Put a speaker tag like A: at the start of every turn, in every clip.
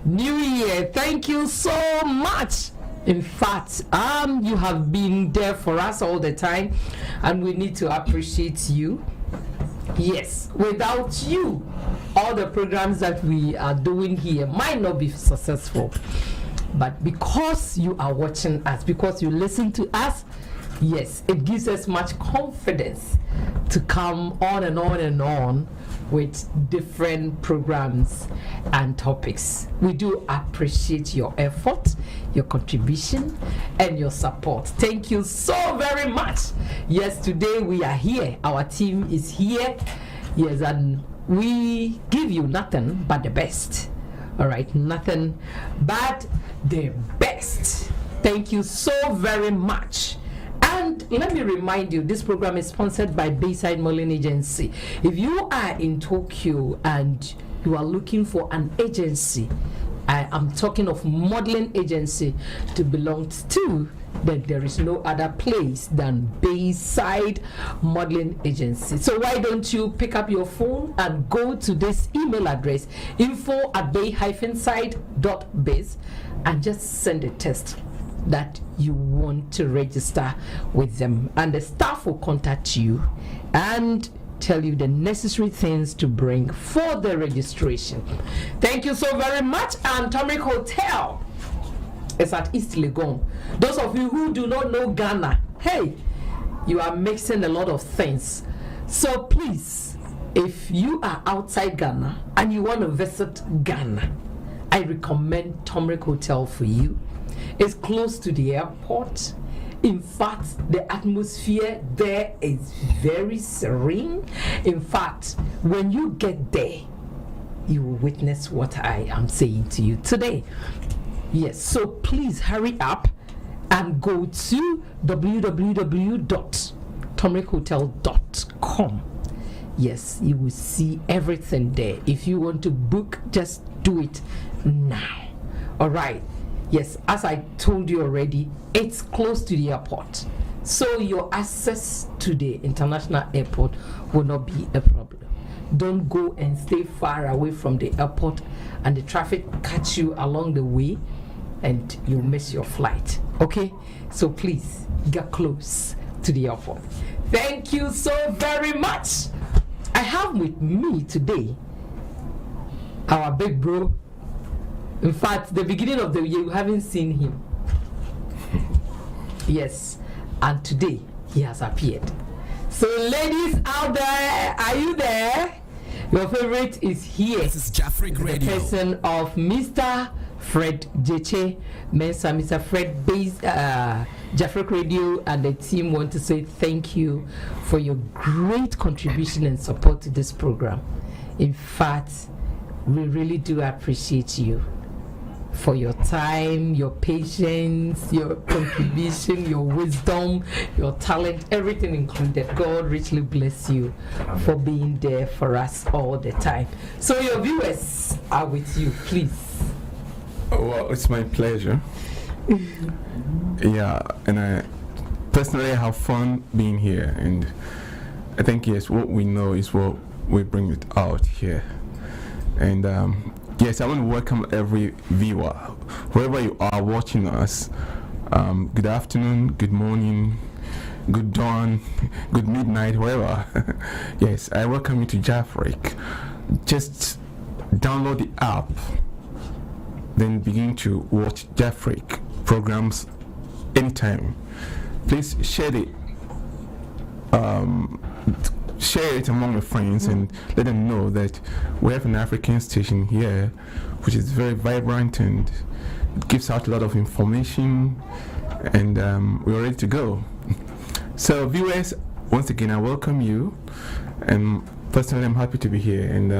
A: New Year. Thank you so much. In fact, you have been there for us all the time, and we need to appreciate you. Yes, without you, all the programs that we are doing here might not be successful. But because you are watching us, because you listen to us, yes, it gives us much confidence to come on and on and on with different programs and topics. We do appreciate your effort, your contribution, and your support. Thank you so very much. Yes, today we are here. Our team is here. Yes, and we give you nothing but the best. All right, nothing but the best. Thank you so very much. And let me remind you, this program is sponsored by Bayside Modeling Agency. If you are in Tokyo and you are looking for an agency, I am talking of modeling agency to belong to, then there is no other place than Bayside Modeling Agency. So why don't you pick up your phone and go to this email address, info@bay-side.biz, and just send a text that you want to register with them, and the staff will contact you and tell you the necessary things to bring for the registration. Thank you so very much. And Turmeric Hotel is at East Legon. Those of you who do not know Ghana, hey, you are mixing a lot of things. So please, if you are outside Ghana and you want to visit Ghana, I recommend Turmeric Hotel for you. It's close to the airport. In fact, the atmosphere there is very serene. In fact, when you get there, you will witness what I am saying to you today. Yes, so please hurry up and go to www.turmerichotel.com. Yes, you will see everything there. If you want to book, just do it now. All right. Yes, as I told you already, it's close to the airport. So your access to the international airport will not be a problem. Don't go and stay far away from the airport and the traffic catch you along the way and you miss your flight. Okay? So please get close to the airport. Thank you so very much. I have with me today our big bro. In fact, the beginning of the year, we haven't seen him. Yes, and today he has appeared. So, ladies out there, are you there? Your favorite is here.
B: This is Jeffrey Radio.
A: The person of Mr. Fred Jeche Mensah. Mr. Fred Jeffrey Radio and the team want to say thank you for your great contribution and support to this program. In fact, we really do appreciate you for your time, your patience, your contribution, your wisdom, your talent, everything included. God richly bless you for being there for us all the time. So your viewers are with you, please.
C: Well, it's my pleasure. Yeah, and I personally have fun being here, and I think yes, what we know is what we bring it out here. And yes, I want to welcome every viewer, wherever you are watching us. Good afternoon, good morning, good dawn, good midnight, wherever. Yes, I welcome you to Jafric. Just download the app, then begin to watch Jafric programs anytime. Please share it among your friends and let them know that we have an African station here which is very vibrant and it gives out a lot of information, and we're ready to go. So viewers, once again I welcome you, and personally I'm happy to be here and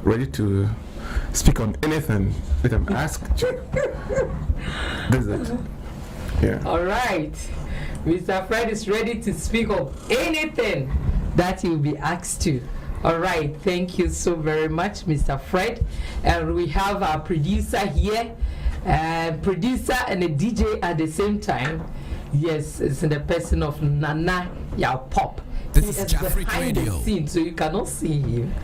C: ready to speak on anything that I'm asked. That's it. Yeah.
A: All right. Mr. Fred is ready to speak of anything that he will be asked to. All right, thank you so very much, Mr. Fred. And we have our producer here, producer and a DJ at the same time. Yes, it's in the person of Nana Yao Pop.
B: This
A: He
B: is
A: is
B: Jafric
A: behind the
B: Radio.
A: scene, so you cannot see him.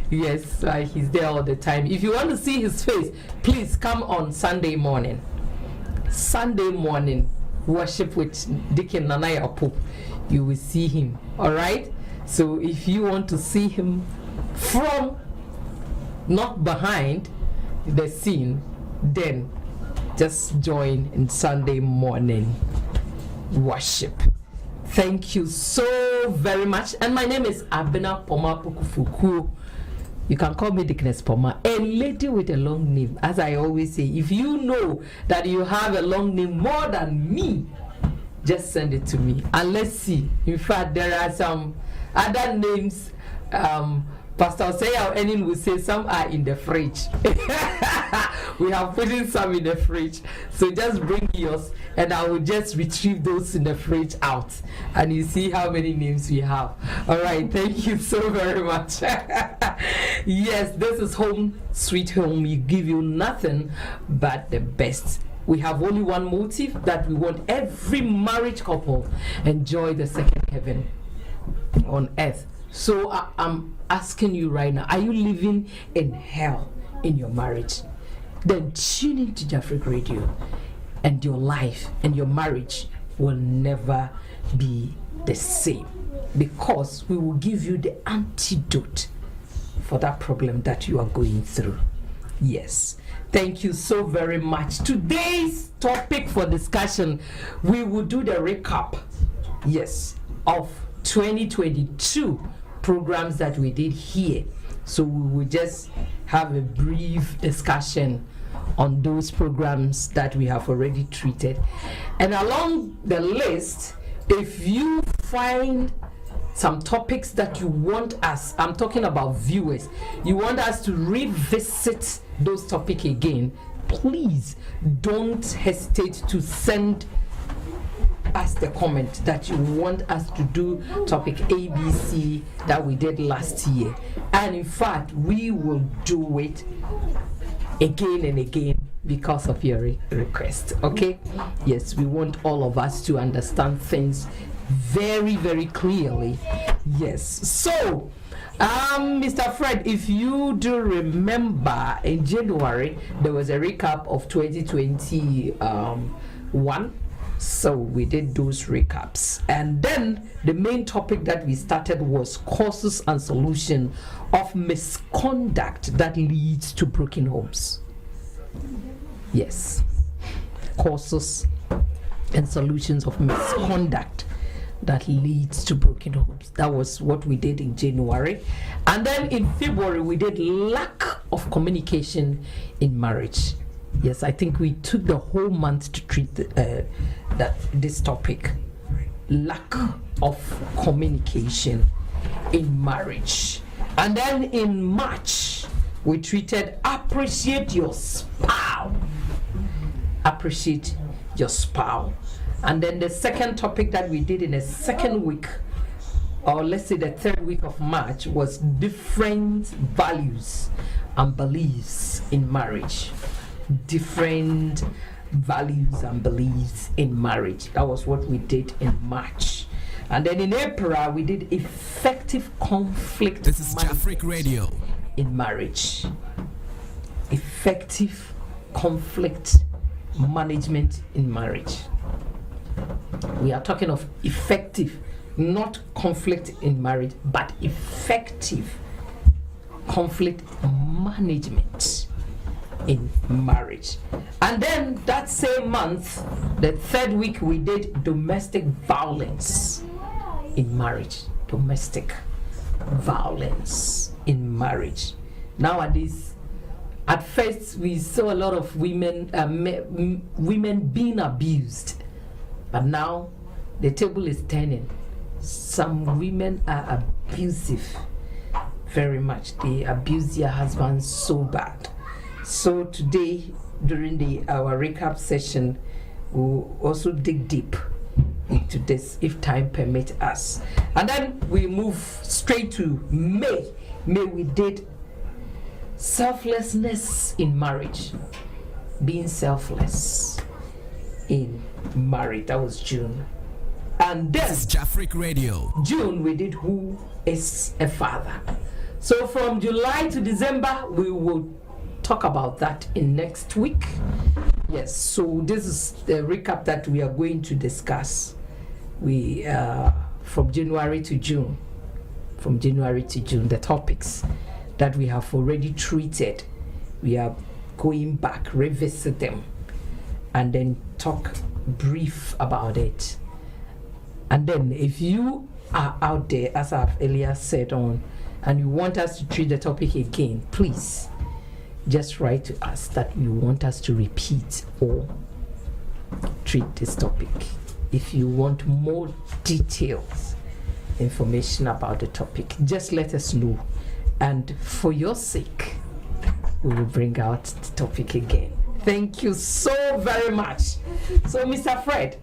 A: Yes, he's there all the time. If you want to see his face, please come on Sunday morning. Sunday morning, worship with Deacon Nanaya Pope. You will see him. All right. So if you want to see him from, not behind the scene, then just join in Sunday morning worship. Thank you so very much. And my name is Abena Poma Pukufuku. You can call me Dickness Poma, a lady with a long name. As I always say, if you know that you have a long name more than me, just send it to me. And let's see. In fact, there are some other names. Pastor Osei Enin will say some are in the fridge. We have put in some in the fridge. So just bring yours and I will just retrieve those in the fridge out. And you see how many names we have. All right, thank you so very much. Yes, this is Home Sweet Home. We give you nothing but the best. We have only one motive, that we want every married couple enjoy the second heaven on earth. So I'm asking you right now, are you living in hell in your marriage? Then tune into Jafric Radio and your life and your marriage will never be the same, because we will give you the antidote for that problem that you are going through. Yes. Thank you so very much. Today's topic for discussion, we will do the recap, yes, of 2022 programs that we did here. So we will just have a brief discussion on those programs that we have already treated. And along the list, if you find some topics that you want us, I'm talking about viewers, you want us to revisit those topics again, please don't hesitate to send us the comment that you want us to do topic ABC that we did last year. And in fact, we will do it again and again because of your request. Okay? Yes, we want all of us to understand things very, very clearly. Yes. So, Mr. Fred, if you do remember, in January there was a recap of 2021. So we did those recaps, and then the main topic that we started was causes and solution of misconduct that leads to broken homes. Yes, causes and solutions of misconduct that leads to broken homes. That was what we did in January. And then in February we did lack of communication in marriage. Yes, I think we took the whole month to treat this topic, lack of communication in marriage. And then in March, we treated appreciate your spouse. Appreciate your spouse. And then the second topic that we did in the second week, or let's say the third week of March, was different values and beliefs in marriage. Different values and beliefs in marriage. That was what we did in March. And then in April we did effective conflict.
B: This is Jafric Radio.
A: In marriage. Effective conflict management in marriage. We are talking of effective, not conflict in marriage, but effective conflict management in marriage. And then that same month, the third week, we did domestic violence in marriage. Domestic violence in marriage. Nowadays, at first we saw a lot of women being abused, but now the table is turning. Some women are abusive very much. They abuse their husbands so bad. So today, during our recap session, we'll also dig deep into this, if time permits us. And then we move straight to May. May we did selflessness in marriage. Being selfless in marriage. That was June. And then
B: This is Jafric Radio.
A: June we did Who is a Father. So from July to December we will talk about that in next week. Yes, so this is the recap that we are going to discuss. We from January to June. From January to June, the topics that we have already treated, we are going back, revisit them, and then talk brief about it. And then if you are out there, as I've earlier said on, and you want us to treat the topic again, please just write to us that you want us to repeat or treat this topic. If you want more details, information about the topic, just let us know, and for your sake we will bring out the topic again. Thank you so very much. So Mr. Fred,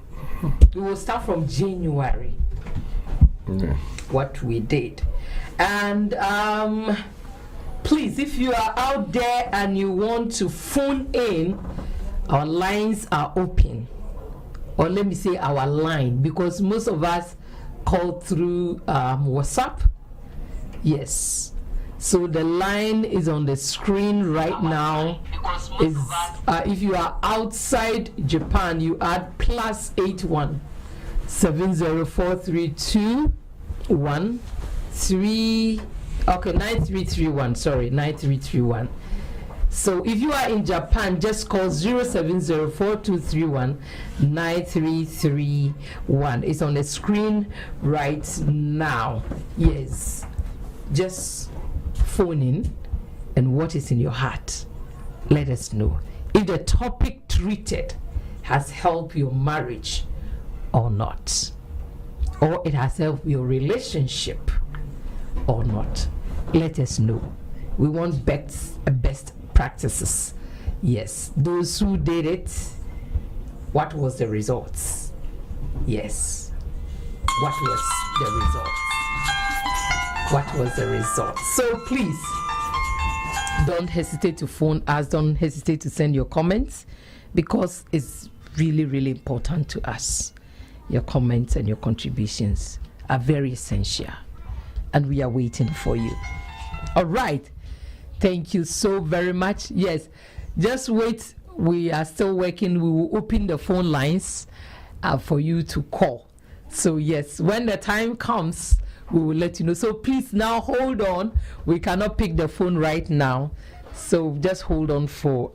A: we will start from January. What we did, and please, if you are out there and you want to phone in, our lines are open, or let me say our line, because most of us call through WhatsApp. Yes, so the line is on the screen right now. Is if you are outside Japan, you add +81 7043213 9331. Sorry, 9331. So if you are in Japan, just call 0704231931. It's on the screen right now. Yes, just phone in, and what is in your heart, let us know. If the topic treated has helped your marriage or not, or it has helped your relationship or not, let us know. We want best practices. Yes, those who did it, what was the results? Yes, what was the results? What was the result? So please don't hesitate to phone us, don't hesitate to send your comments, because it's really important to us. Your comments and your contributions are very essential, and we are waiting for you. All right, thank you so very much. Yes, just wait, we are still working. We will open the phone lines for you to call. So yes, when the time comes, we will let you know. So please now hold on. We cannot pick the phone right now, so just hold on for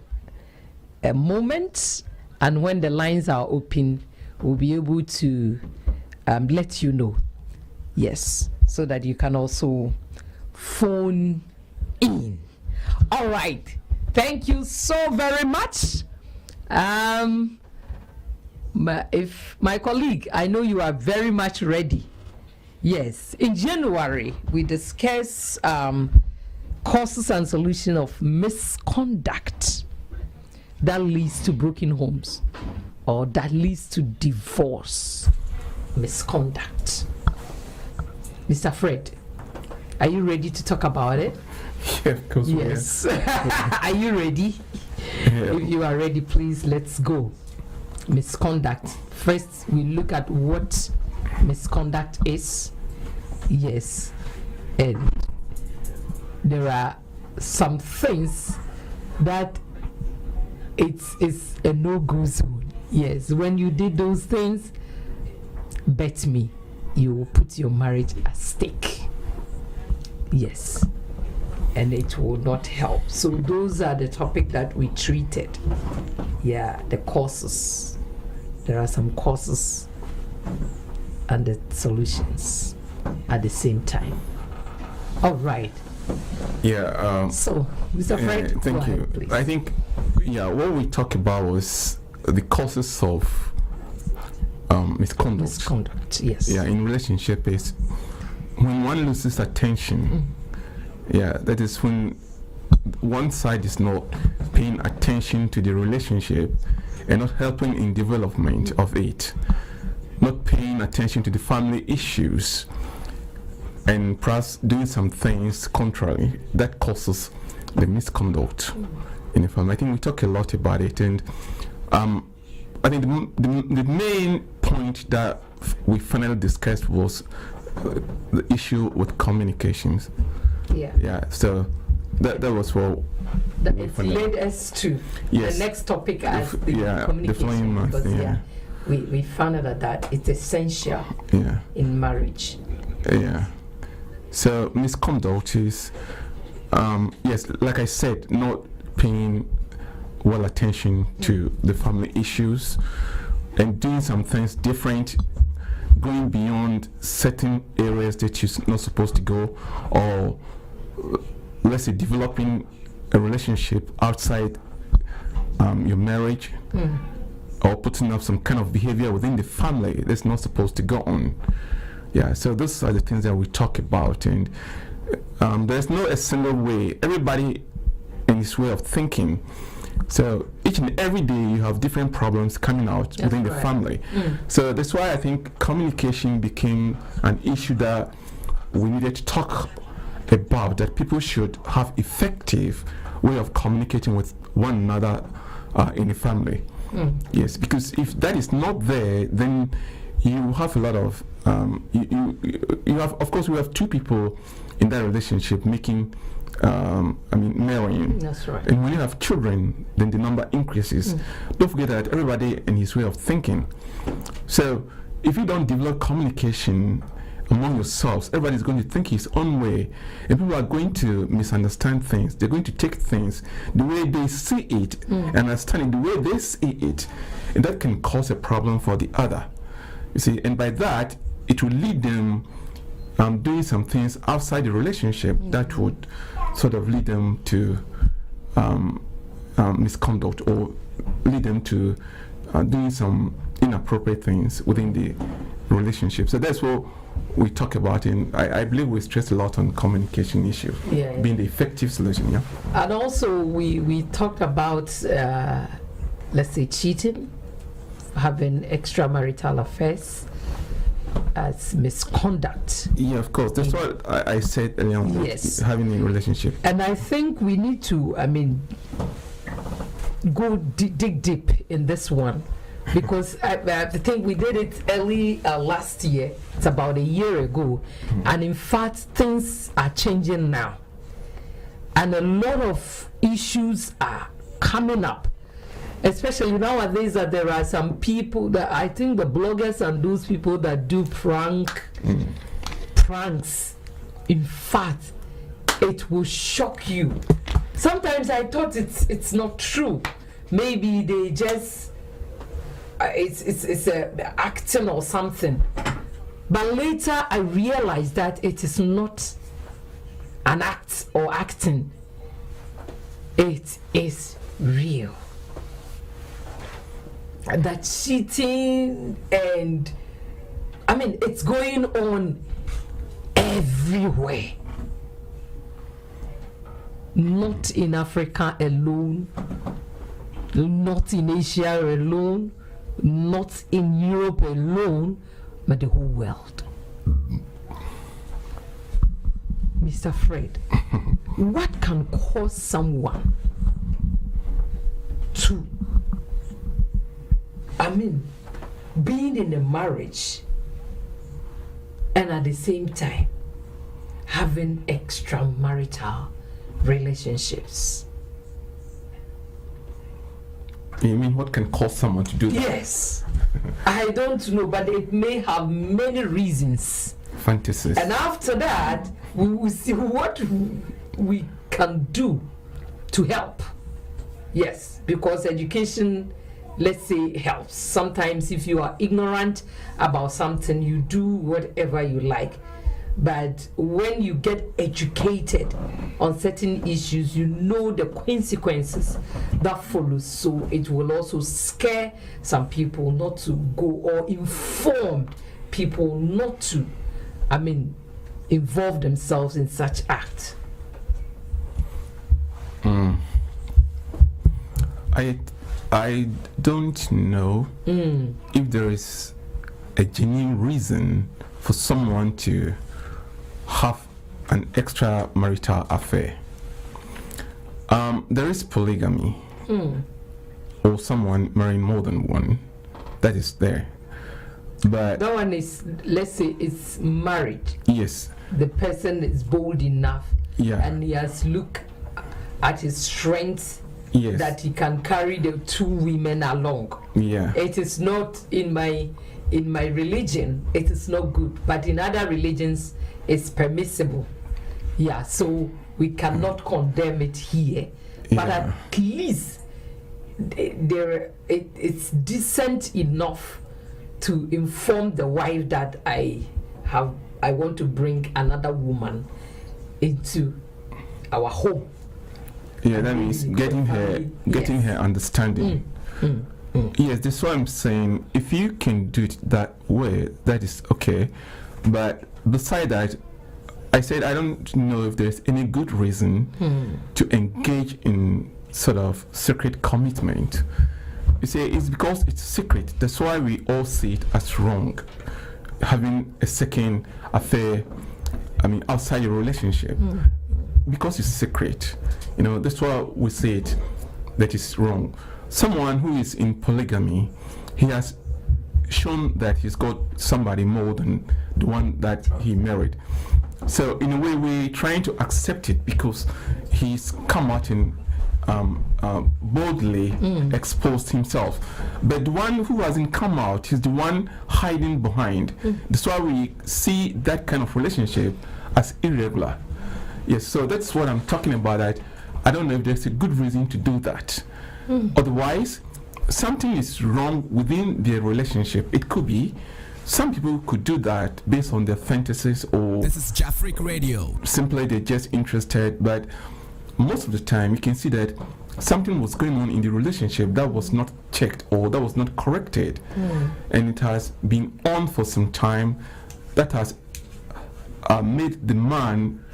A: a moment, and when the lines are open, we'll be able to let you know. Yes, so that you can also phone in. All right, thank you so very much. If my colleague, I know you are very much ready. Yes, in January we discuss causes and solution of misconduct that leads to broken homes, or that leads to divorce. Misconduct. Mr. Fred, are you ready to talk about it?
C: Yeah, of course.
A: Yes. Are you ready?
C: Yeah.
A: If you are ready, please, let's go. Misconduct. First, we look at what misconduct is. Yes, and there are some things that it's a no-go zone. Yes, when you did those things, bet me, you will put your marriage at stake. Yes, and it will not help. So those are the topic that we treated. Yeah, the causes. There are some causes and the solutions at the same time. All right.
C: Yeah.
A: So, Mr. Fred,
C: thank you.
A: ahead, please.
C: I think, what we talked about was the causes of misconduct.
A: Misconduct, yes.
C: Yeah, in relationship is when one loses attention. Yeah, that is when one side is not paying attention to the relationship and not helping in development of it, not paying attention to the family issues, and perhaps doing some things contrary that causes the misconduct in the family. I think we talk a lot about it, and I think the main point that we finally discussed was the issue with communications.
A: Yeah.
C: Yeah, so that was what we
A: It
C: finally-
A: led us to
C: Yes.
A: the next topic as the
C: the
A: communication.
C: following month.
A: Because,
C: Yeah,
A: we found out that it's essential
C: yeah,
A: in marriage.
C: yeah. So misconduct is, yes, like I said, not paying well attention to the family issues and doing some things different, going beyond certain areas that you're not supposed to go, or let's say developing a relationship outside your marriage, or putting up some kind of behavior within the family that's not supposed to go on. Yeah, so those are the things that we talk about, and there's no a single way. Everybody in his way of thinking. So each and every day you have different problems coming out
A: That's
C: within the
A: right.
C: family. So that's why I think communication became an issue that we needed to talk about, that people should have effective way of communicating with one another in the family. Yes, because if that is not there, then you have a lot of you have, of course, we have two people in that relationship making marrying.
A: That's right.
C: And when you have children, then the number increases. Don't forget that everybody in his way of thinking. So if you don't develop communication among yourselves, everybody's going to think his own way, and people are going to misunderstand things. They're going to take things the way they see it and understand it the way they see it, and that can cause a problem for the other. You see, and by that, it will lead them doing some things outside the relationship that would sort of lead them to misconduct, or lead them to doing some inappropriate things within the relationship. So that's what we talk about, and I believe we stress a lot on communication issue being the effective solution. Yeah.
A: And also we talked about let's say cheating, having extramarital affairs as misconduct.
C: Yeah, of course. That's what I said earlier on.
A: Yes.
C: Having a relationship.
A: And I think we need to, go dig deep in this one, because I think we did it early last year. It's about a year ago. And in fact, things are changing now. And a lot of issues are coming up. Especially nowadays, that there are some people that I think the bloggers and those people that do pranks. In fact, it will shock you. Sometimes I thought it's not true. Maybe they just it's acting or something. But later I realized that it is not an act or acting. It is real. That cheating, and it's going on everywhere. Not in Africa alone, not in Asia alone, not in Europe alone, but the whole world. Mr. Fred, what can cause someone to being in a marriage and at the same time having extramarital relationships?
C: You mean what can cause someone to do that?
A: Yes. I don't know, but it may have many reasons.
C: Fantasies.
A: And after that, we will see what we can do to help. Yes, because education, let's say, helps. Sometimes if you are ignorant about something, you do whatever you like. But when you get educated on certain issues, you know the consequences that follow. So it will also scare some people not to go, or inform people not to, involve themselves in such acts.
C: I don't know if there is a genuine reason for someone to have an extramarital affair. There is polygamy, or someone marrying more than one. That is there. But
A: that one is, let's say it's married.
C: yes,
A: The person is bold enough,
C: yeah,
A: and he has looked at his strength
C: yes,
A: that he can carry the two women along.
C: yeah,
A: It is not in my religion, it is not good, but in other religions it's permissible. Yeah, so we cannot condemn it here, but
C: Yeah.
A: at least it's decent enough to inform the wife that I want to bring another woman into our home.
C: yeah. That means getting
A: Yes.
C: her understanding. Yes, that's what I'm saying. If you can do it that way, that is okay. But beside that, I said I don't know if there's any good reason to engage in sort of secret commitment. You see, it's because it's secret. That's why we all see it as wrong. Having a second affair, I mean, outside your relationship, because it's secret. You know, that's why we say it that is wrong. Someone who is in polygamy, he has shown that he's got somebody more than the one that he married. So in a way, we're trying to accept it because he's come out and boldly exposed himself. But the one who hasn't come out is the one hiding behind. That's why we see that kind of relationship as irregular. Yes, so that's what I'm talking about. That I don't know if there's a good reason to do that. Otherwise, something is wrong within their relationship. It could be some people could do that based on their fantasies, or
B: This is Jafric Radio.
C: simply they're just interested. But most of the time, you can see that something was going on in the relationship that was not checked or that was not corrected, and it has been on for some time. That has made the man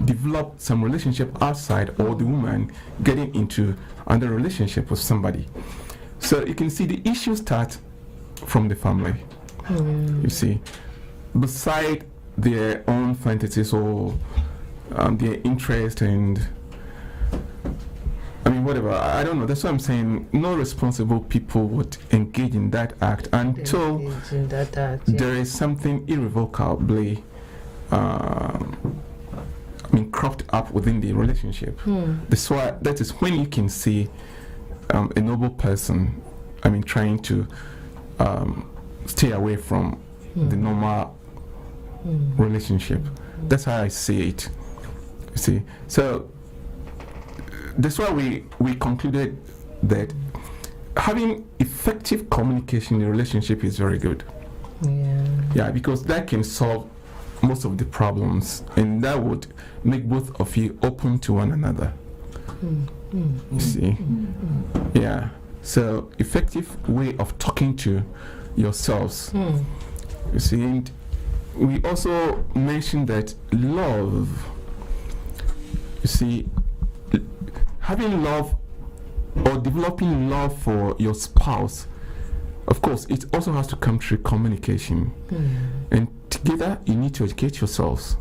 C: develop some relationship outside, or the woman getting into another relationship with somebody. So you can see the issue starts from the family. You see, beside their own fantasies or their interest and I mean whatever, I don't know. That's what I'm saying. No responsible people would engage in that act until there is something irrevocably cropped up within the relationship. That's why that is when you can see a noble person, trying to stay away from the normal relationship. That's how I see it. You see, so that's why we concluded that having effective communication in a relationship is very good. Yeah, because that can solve most of the problems, and that would make both of you open to one another. You see, yeah. So effective way of talking to yourselves. You see, and we also mentioned that love. You see, having love or developing love for your spouse, of course, it also has to come through communication. And together, you need to educate yourselves,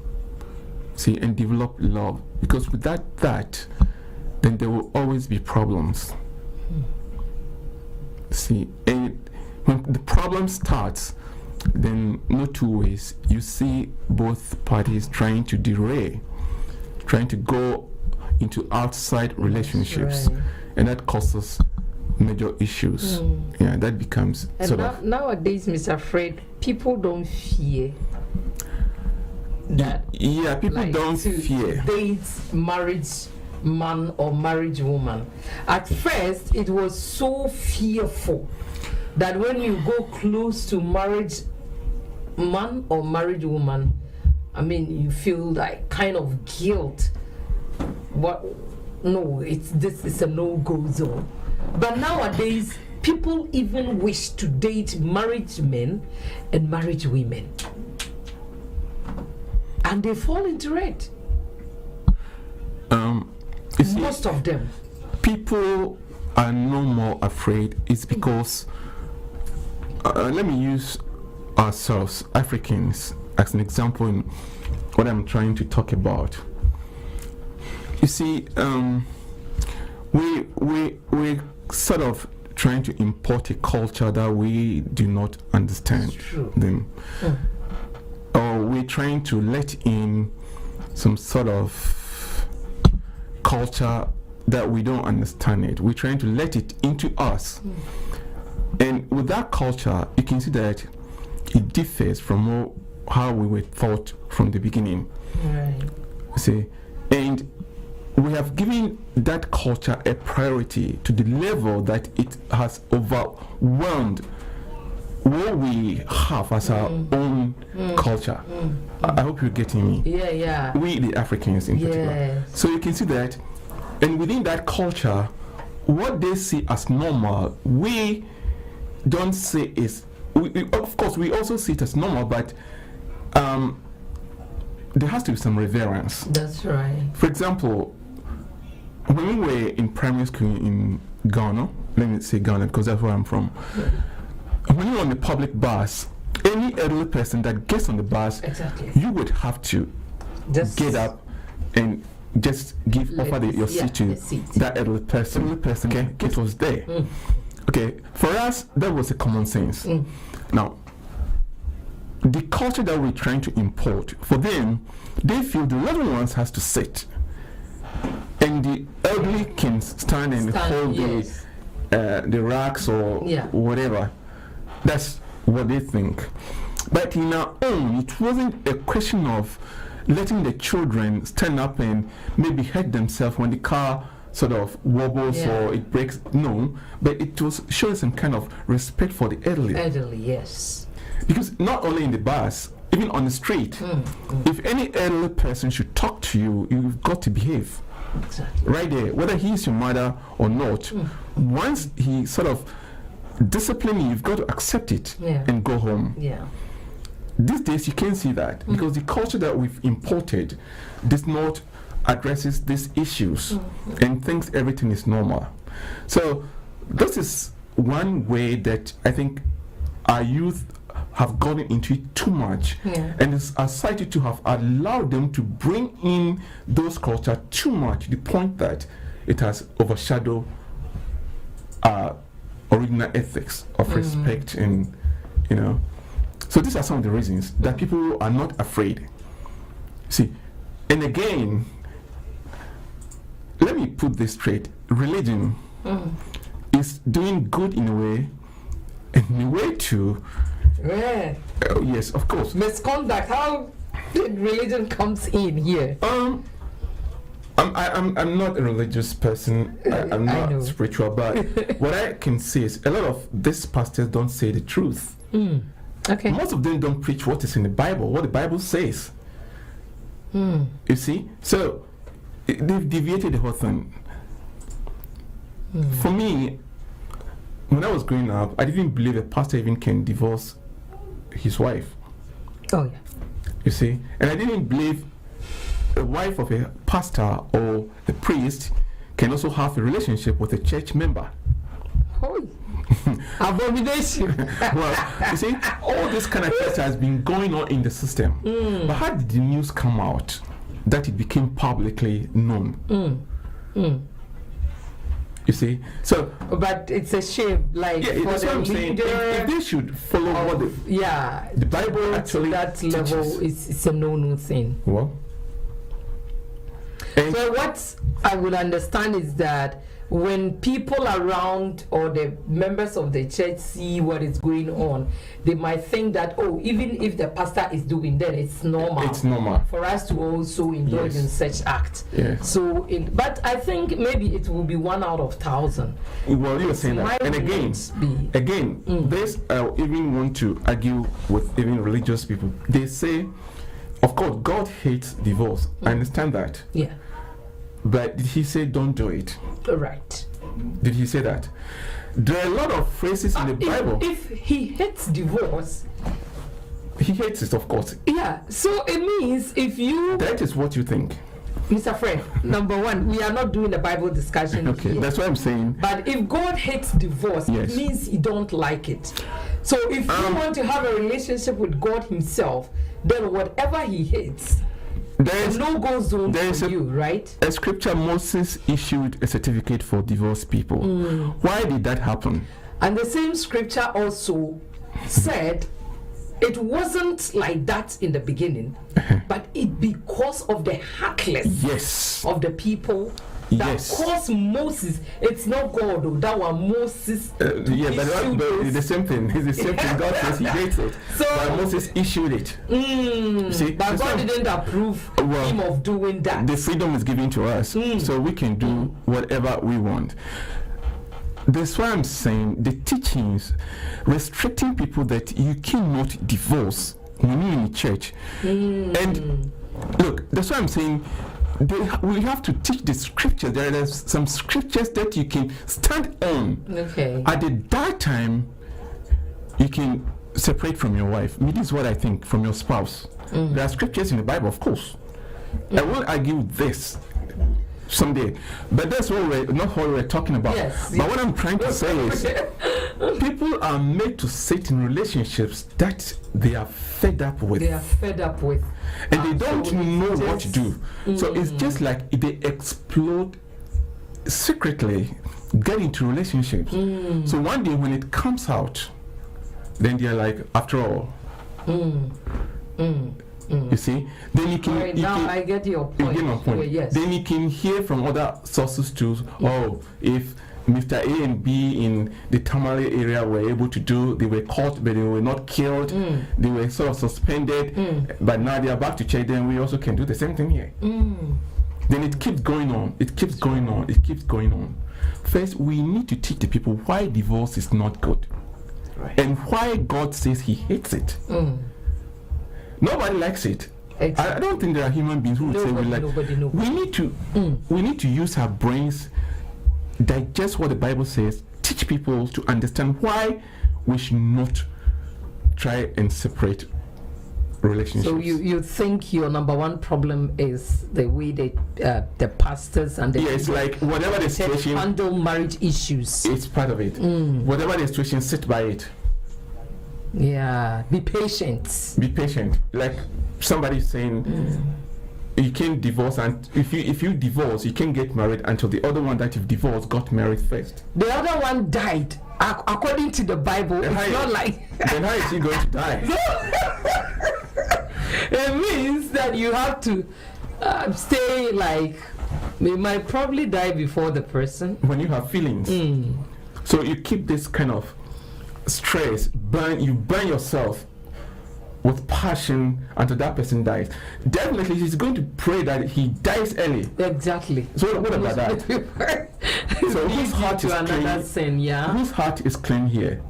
C: see, and develop love. Because without that, then there will always be problems. See, and when the problem starts, then no two ways. You see both parties trying to derail, trying to go into outside relationships, and that causes major issues. Yeah, that becomes
A: and
C: sort of
A: nowadays, Mr. Fred, people don't fear that.
C: Yeah, people
A: like,
C: don't
A: to
C: fear.
A: date marriage man or marriage woman. At first, it was so fearful that when you go close to marriage man or married woman, you feel like kind of guilt. What? No, this is a no-go zone. But nowadays, people even wish to date married men and married women, and they fall into it.
C: You see,
A: Most of them.
C: people are no more afraid. It's because let me use ourselves, Africans, as an example in what I'm trying to talk about. You see, we sort of trying to import a culture that we do not understand
A: It's true.
C: them. Or we're trying to let in some sort of culture that we don't understand it. We're trying to let it into us. And with that culture, you can see that it differs from how we were taught from the beginning.
A: Right.
C: See, and we have given that culture a priority to the level that it has overwhelmed what we have as our own culture. I hope you're getting me.
A: Yeah.
C: We, the Africans in particular.
A: Yes.
C: So you can see that, and within that culture, what they see as normal, we don't see is. Of course, we also see it as normal, but there has to be some reverence.
A: That's right.
C: For example, when we were in primary school in Ghana, let me say Ghana because that's where I'm from. When you're on the public bus, any elderly person that gets on the bus,
A: Exactly.
C: you would have to
A: Just
C: get up and just offer your seat to
A: the seat.
C: that elderly person. Okay, it was there. Okay, for us that was a common sense. Now, the culture that we're trying to import, for them, they feel the little ones has to sit, and the elderly can stand and hold
A: yes.
C: the racks or whatever. That's what they think. But in our own, it wasn't a question of letting the children stand up and maybe hurt themselves when the car sort of wobbles or it breaks. No, but it was showing some kind of respect for the elderly.
A: Elderly, yes.
C: Because not only in the bus, even on the street, if any elderly person should talk to you, you've got to behave.
A: Exactly.
C: Right there, whether he is your mother or not. Once he sort of discipline you, you've got to accept it and go home.
A: Yeah.
C: These days you can't see that because the culture that we've imported does not addresses these issues and thinks everything is normal. So this is one way that I think our youth have gotten into it too much, and it's our society to have allowed them to bring in those culture too much to the point that it has overshadowed our original ethics of respect and so these are some of the reasons that people are not afraid. See, and again, let me put this straight. Religion is doing good in a way, and in a way too. Yes, of course.
A: Misconduct. How did religion comes in here?
C: I'm not a religious person. I'm not spiritual, but what I can say is a lot of these pastors don't say the truth.
A: Okay.
C: Most of them don't preach what is in the Bible, what the Bible says. You see? So they've deviated the whole thing. For me, when I was growing up, I didn't believe a pastor even can divorce his wife.
A: Oh yeah.
C: You see? And I didn't believe a wife of a pastor or a priest can also have a relationship with a church member.
A: Oh. Abomination.
C: Well, you see, all this kind of things has been going on in the system. But how did the news come out that it became publicly known? You see, so
A: but it's a shame. Like
C: that's what I'm saying. If they should follow what the Bible actually
A: that
C: teaches.
A: level it's a no thing.
C: Well,
A: so what I would understand is that when people around or the members of the church see what is going on, they might think that, oh, even if the pastor is doing that, it's normal.
C: It's normal
A: for us to also indulge in such act.
C: Yes.
A: So, but I think maybe it will be 1 out of 1,000.
C: Well, you were saying that, and again, this I even want to argue with even religious people. They say, of course, God hates divorce. I understand that.
A: Yeah.
C: But did he say don't do it?
A: Right.
C: Did he say that? There are a lot of phrases in the Bible.
A: If he hates divorce,
C: he hates it, of course.
A: Yeah. So it means if you.
C: That is what you think.
A: Mr. Fred, number one, we are not doing a Bible discussion.
C: Okay,
A: here.
C: that's what I'm saying.
A: But if God hates divorce, it means he don't like it. So if you want to have a relationship with God himself, then whatever he hates,
C: There is
A: no-go zone
C: there is
A: for
C: a-
A: you, right?
C: a scripture. Moses issued a certificate for divorced people. Why did that happen?
A: And the same scripture also said it wasn't like that in the beginning, but it because of the heartless
C: Yes.
A: of the people that
C: Yes.
A: caused Moses. It's not God, though. That was Moses.
C: Yeah, but
A: issued
C: it's
A: those-
C: the same thing. It's the same thing. God says He hates it.
A: So-
C: But Moses issued it. See,
A: But
C: so
A: God
C: some-
A: didn't approve
C: Well,
A: him of doing that.
C: the freedom is given to us, so we can do whatever we want. That's why I'm saying the teachings restricting people that you cannot divorce when you're in the church. And look, that's why I'm saying we have to teach the scriptures. There are some scriptures that you can stand on.
A: Okay.
C: At that time, you can separate from your wife. This is what I think, from your spouse. There are scriptures in the Bible, of course. I won't argue this someday, but that's what we're talking about.
A: Yes.
C: But what I'm trying to say is, people are made to sit in relationships that they are fed up with,
A: They are fed up with.
C: and they don't
A: So
C: know
A: it's
C: what to do. So it's just like they explode secretly, get into relationships. So one day when it comes out, then they're like, after all, you see, then you can.
A: Right,
C: you
A: now
C: can
A: I get your
C: you
A: point.
C: get my point.
A: Yes.
C: Then you can hear from other sources too. Oh, if Mr. A and B in the Tamale area were able to do, they were caught, but they were not killed. They were sort of suspended, but now they are back to church. Then we also can do the same thing here. Then it keeps going on. It keeps going on. It keeps going on. First, we need to teach the people why divorce is not good,
A: Right.
C: and why God says He hates it. Nobody likes it. I don't think there are human beings who would say we like.
A: Nobody.
C: We need to use our brains, digest what the Bible says, teach people to understand why we should not try and separate relationships.
A: So you think your number one problem is the way the pastors and the
C: Yeah, it's like whatever the situation,
A: handle marriage issues.
C: it's part of it. Whatever the situation, sit by it.
A: Yeah, be patient.
C: Be patient. Like somebody saying, you can't divorce, and if you divorce, you can't get married until the other one that you've divorced got married first.
A: The other one died. According to the Bible,
C: Then
A: it's not like
C: then how is he going to die?
A: it means that you have to stay like you might probably die before the person.
C: When you have feelings, so you keep this kind of stress, you burn yourself with passion until that person dies. Definitely he's going to pray that he dies early.
A: Exactly.
C: So what about that? So whose heart
A: to
C: is
A: another
C: clean?
A: sin, yeah.
C: Whose heart is clean here?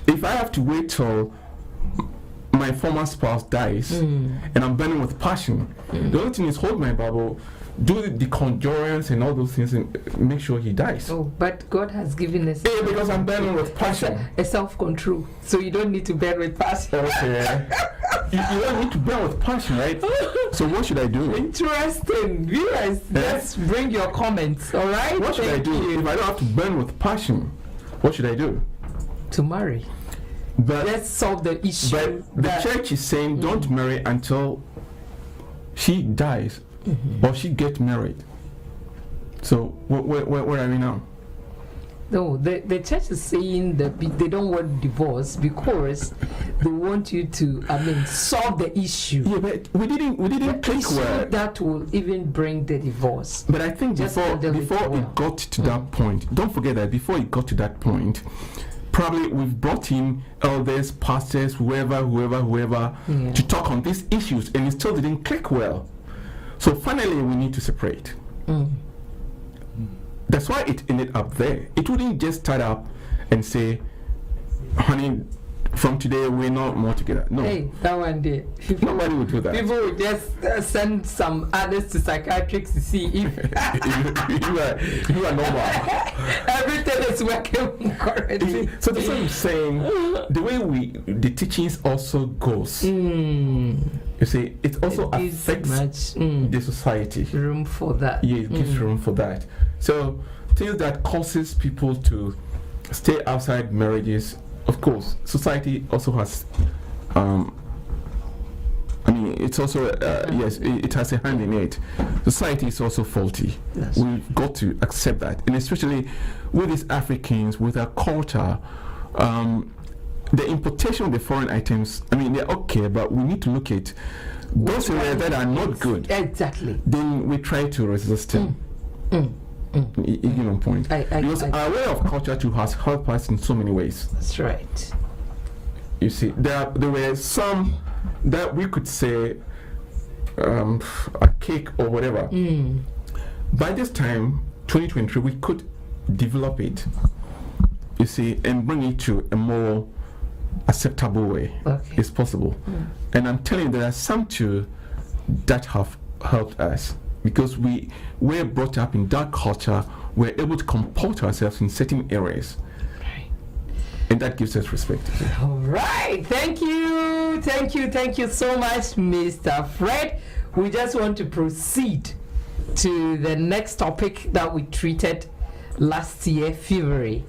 C: If I have to wait till my former spouse dies and I'm burning with passion, the only thing is hold my Bible, do the conjurance and all those things, and make sure he dies.
A: Oh, but God has given us
C: Yeah, because I'm burning with passion.
A: a self-control, so you don't need to burn with passion.
C: Okay. you don't need to burn with passion, right? So what should I do?
A: Interesting. Viewers, just bring your comments, all right?
C: What should I
A: Thank
C: do?
A: you.
C: If I don't have to burn with passion, what should I do?
A: To marry.
C: But
A: Let's solve the issue.
C: But the
A: that-
C: church is saying don't marry until she dies or she gets married. So where are we now?
A: No, the church is saying that they don't want divorce because they want you to, solve the issue.
C: Yeah, but we didn't
A: The
C: click
A: issue
C: well.
A: that will even bring the divorce.
C: But I think
A: Just
C: before
A: handle it well.
C: it got to that point, don't forget that before it got to that point, probably we've brought in elders, pastors, whoever
A: Yeah.
C: to talk on these issues, and it still didn't click well. So finally, we need to separate. That's why it ended up there. It wouldn't just start up and say, honey, from today we're not more together. No.
A: Hey, that one day.
C: Nobody would do that.
A: People would just send some others to psychiatrists to see if
C: you are normal.
A: everything is working correctly.
C: So that's what I'm saying. The way the teachings also goes. You see, it also
A: It gives
C: affects
A: much
C: the society.
A: room for that.
C: Yeah, it gives room for that. So things that causes people to stay outside marriages. Of course, society also has I mean, it's also, yes, it has a hand in it. Society is also faulty.
A: Yes.
C: We've got to accept that. And especially with these Africans, with our culture, the importation of the foreign items, I mean, they're okay, but we need to look at those areas that are not good.
A: Exactly.
C: Then we try to resist them. You get my point. Because our way of culture too has helped us in so many ways.
A: That's right.
C: You see, there were some that we could say a cake or whatever. By this time, 2023, we could develop it, you see, and bring it to a more acceptable way.
A: Okay.
C: It's possible. And I'm telling you, there are some too that have helped us because we were brought up in that culture. We're able to comport ourselves in certain areas. And that gives us respect.
A: All right. Thank you so much, Mr. Fred. We just want to proceed to the next topic that we treated last year, February,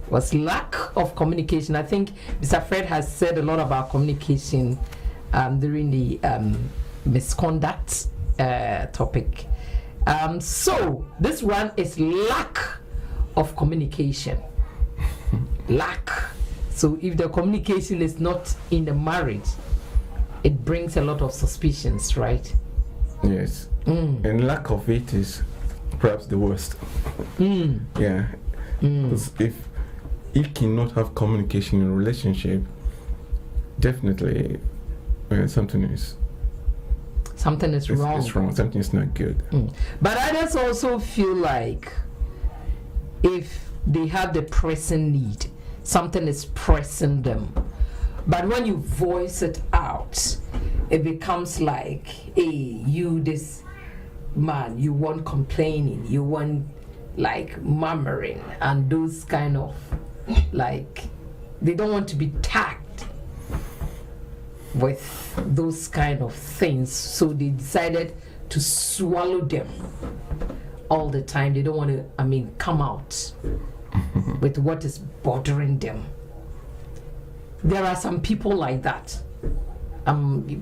A: was lack of communication. I think Mr. Fred has said a lot about communication during the misconduct topic. So this one is lack of communication. Lack. So if the communication is not in the marriage, it brings a lot of suspicions, right?
C: Yes. And lack of it is perhaps the worst. Yeah. Because if you cannot have communication in a relationship, definitely something is
A: wrong.
C: It's wrong. Something is not good.
A: But others also feel like if they have the pressing need, something is pressing them. But when you voice it out, it becomes like, hey, you this man, you want complaining, you want like murmuring, and those kind of like, they don't want to be tagged with those kind of things, so they decided to swallow them all the time. They don't want to, come out with what is bothering them. There are some people like that.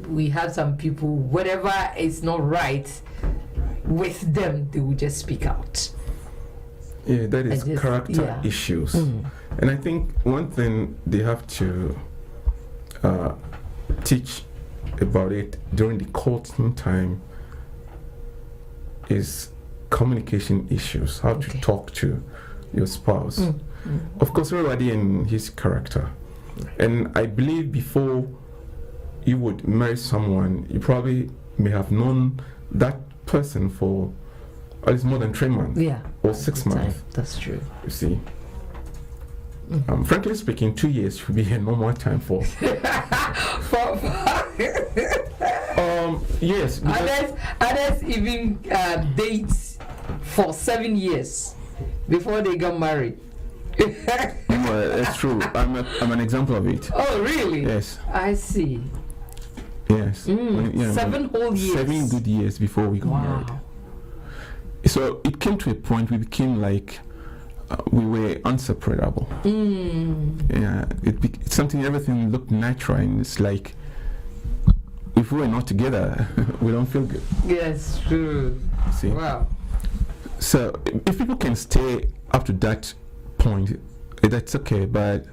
A: We have some people, whatever is not right with them, they will just speak out.
C: Yeah, that is character issues. And I think one thing they have to teach about it during the courting time is communication issues, how to talk to your spouse. Of course, everybody in his character. And I believe before you would marry someone, you probably may have known that person for at least more than 3 months or 6 months.
A: That's true.
C: You see. Frankly speaking, 2 years should be a normal time for. Yes.
A: Others even date for 7 years before they got married.
C: Well, that's true. I'm an example of it.
A: Oh, really?
C: Yes.
A: I see.
C: Yes.
A: 7 whole years.
C: 7 good years before we got married. So it came to a point we became like we were inseparable. Yeah, it's something, everything looked natural, and it's like if we were not together, we don't feel good.
A: Yes, true.
C: See?
A: Wow.
C: So if people can stay up to that point, that's okay, but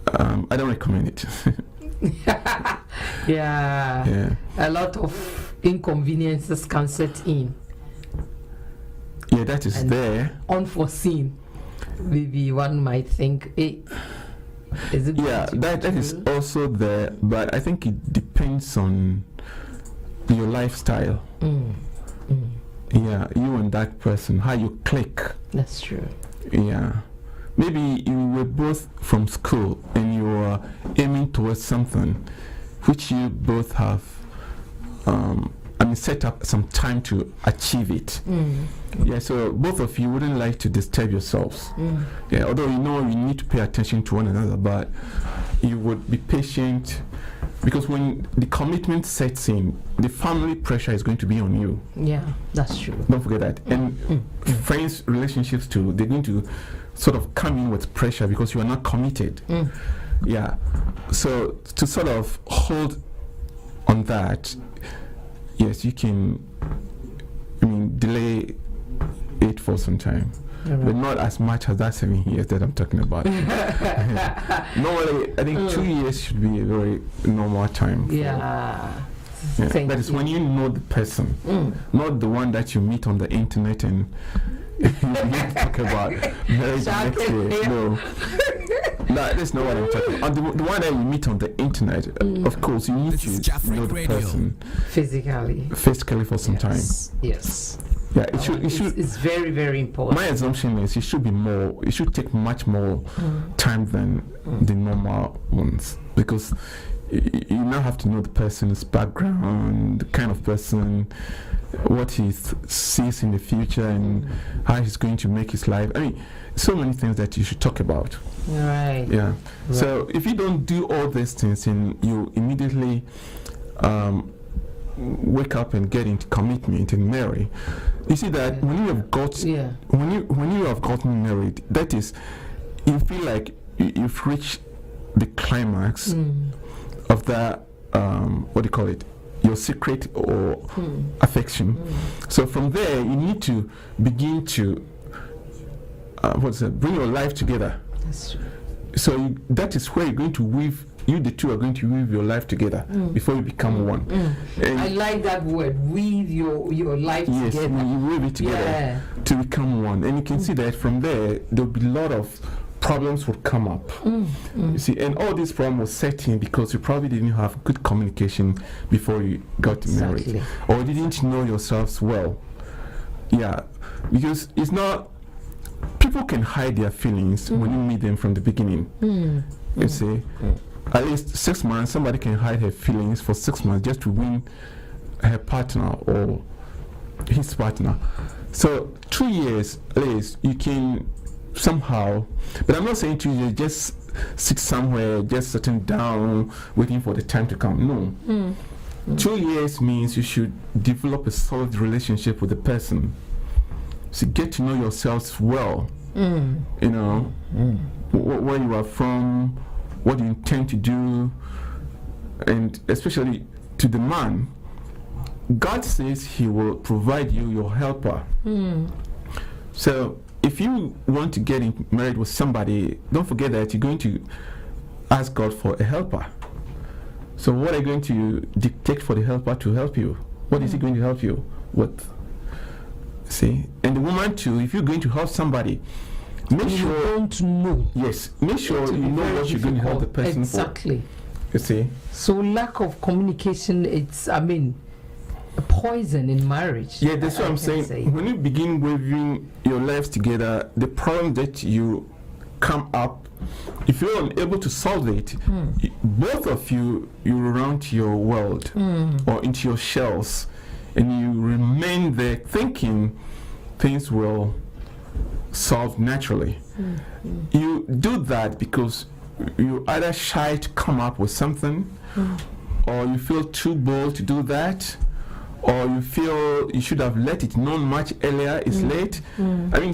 C: I don't recommend it.
A: Yeah. A lot of inconveniences can set in.
C: Yeah, that is
A: and
C: there.
A: Unforeseen. Maybe one might think, hey, is it?
C: Yeah, that is also there, but I think it depends on your lifestyle. Yeah, you and that person, how you click.
A: That's true.
C: Yeah. Maybe you were both from school and you are aiming towards something which you both have set up some time to achieve it. Yeah, so both of you wouldn't like to disturb yourselves. Yeah, although you know you need to pay attention to one another, but you would be patient, because when the commitment sets in, the family pressure is going to be on you.
A: Yeah, that's true.
C: Don't forget that. And friends, relationships too, they're going to sort of come in with pressure because you are not committed. Yeah. So to sort of hold on that, yes, you can, delay it for some time. But not as much as that 7 years that I'm talking about. Normally, I think 2 years should be a very normal time. That is when you know the person, not the one that you meet on the internet and you talk about marriage next year. No, that's not what I'm talking about. The one that you meet on the internet, of course, you need to know the person physically for some time.
A: Yes.
C: Yeah, it should.
A: It's very, very important.
C: My assumption is it should be more. It should take much more time than the normal ones, because you now have to know the person's background, the kind of person, what he sees in the future, and how he's going to make his life. So many things that you should talk about.
A: Right.
C: Yeah.
A: Right.
C: So if you don't do all these things, and you immediately wake up and get into commitment and marry, you see that when you have when you have gotten married, that is, you feel like you've reached the climax of that, what do you call it, your secret or affection. So from there, you need to begin to bring your life together.
A: That's true.
C: So that is where you're going to weave. The two are going to weave your life together before you become one.
A: I like that word, weave your life together.
C: Yes, you weave it together to become one. And you can see that from there, there'll be a lot of problems would come up. You see, and all these problems were set in because you probably didn't have good communication before you got married, or didn't know yourselves well. Yeah, because it's not. People can hide their feelings when you meet them from the beginning. You see, at least 6 months, somebody can hide her feelings for 6 months just to win her partner or his partner. So 2 years, at least, you can somehow, but I'm not saying 2 years, just sit somewhere, just sitting down, waiting for the time to come. No. 2 years means you should develop a solid relationship with the person. So get to know yourselves well. You know, where you are from, what you intend to do, and especially to the man, God says He will provide you your helper. So if you want to get married with somebody, don't forget that you're going to ask God for a helper. So what are you going to dictate for the helper to help you? What is He going to help you with? See, and the woman too, if you're going to help somebody, make sure
A: you don't know.
C: Yes, make sure you know what you're going to help the person
A: exactly.
C: for. You see?
A: So lack of communication, it's a poison in marriage.
C: Yeah, that's what I'm saying. When you begin weaving your lives together, the problem that you come up, if you're unable to solve it, both of you run to your world or into your shells, and you remain there thinking things will solve naturally. You do that because you either shy to come up with something, or you feel too bold to do that, or you feel you should have let it known much earlier. It's late. Some